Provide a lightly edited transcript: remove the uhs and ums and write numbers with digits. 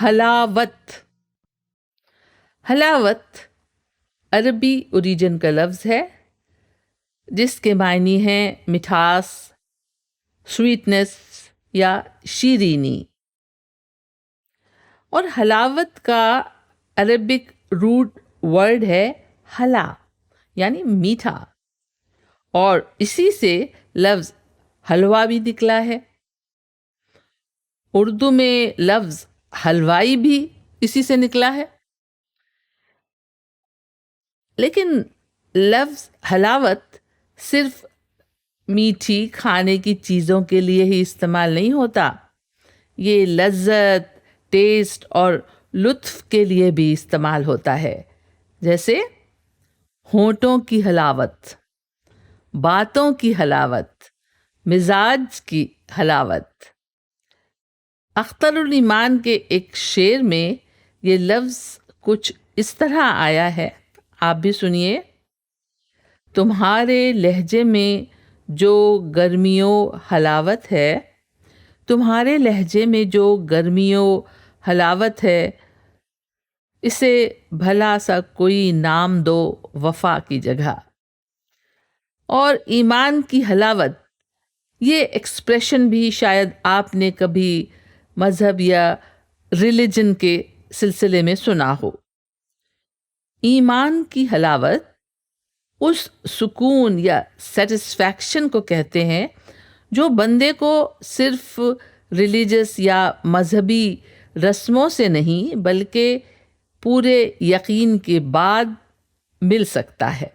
حلاوت. حلاوت عربی اوریجن کا لفظ ہے جس کے معنی ہیں مٹھاس، سویٹنس یا شیرینی. اور حلاوت کا عربک روٹ ورڈ ہے حلا یعنی میٹھا، اور اسی سے لفظ حلوہ بھی نکلا ہے. اردو میں لفظ حلوائی بھی اسی سے نکلا ہے. لیکن لفظ حلاوت صرف میٹھی کھانے کی چیزوں کے لیے ہی استعمال نہیں ہوتا، یہ لذت، ٹیسٹ اور لطف کے لیے بھی استعمال ہوتا ہے. جیسے ہونٹوں کی حلاوت، باتوں کی حلاوت، مزاج کی حلاوت. اختر الایمان کے ایک شعر میں یہ لفظ کچھ اس طرح آیا ہے، آپ بھی سنیے. تمہارے لہجے میں جو گرمیوں حلاوت ہے، تمہارے لہجے میں جو گرمیوں حلاوت ہے، اسے بھلا سا کوئی نام دو وفا کی جگہ. اور ایمان کی حلاوت، یہ ایکسپریشن بھی شاید آپ نے کبھی مذہب یا ریلیجن کے سلسلے میں سنا ہو. ایمان کی حلاوت اس سکون یا سیٹسفیکشن کو کہتے ہیں جو بندے کو صرف ریلیجس یا مذہبی رسموں سے نہیں بلکہ پورے یقین کے بعد مل سکتا ہے.